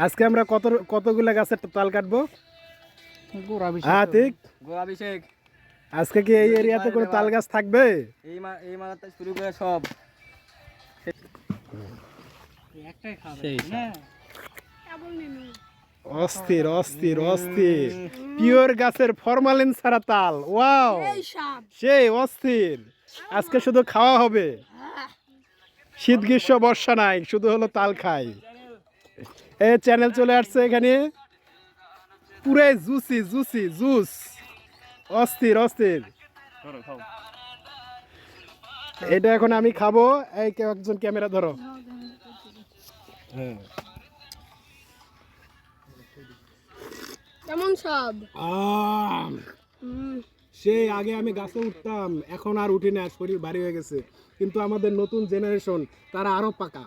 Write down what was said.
আজকে আমরা কতগুলা গাছের তাল কাটবো? গোড়াভিষেক। আজকে কি এই এরিয়াতে কোনো তাল গাছ থাকবে? এই মালাটা শুরু করে সব অস্থির অস্থির অস্থির পিওর গাছের ফরমালিন ছাড়া তাল। ওয়াও, সেই অস্থির। আজকে শুধু খাওয়া হবে, শীত গ্রীষ্ম বর্ষা নাই, শুধু হলো তাল খাই। এই চ্যানেল চলে আসছে এখানে, পুরাই জুসি জুসি জুস, অস্থির অস্থির। এটা এখন আমি খাবো। এই একজন ক্যামেরা ধরো। কেমন স্বাদ? সেই আগে আমি গাছে উঠতাম, এখন আর উঠি না, শরীর ভারী হয়ে গেছে। কিন্তু আমাদের নতুন জেনারেশন তারা আরো পাকা।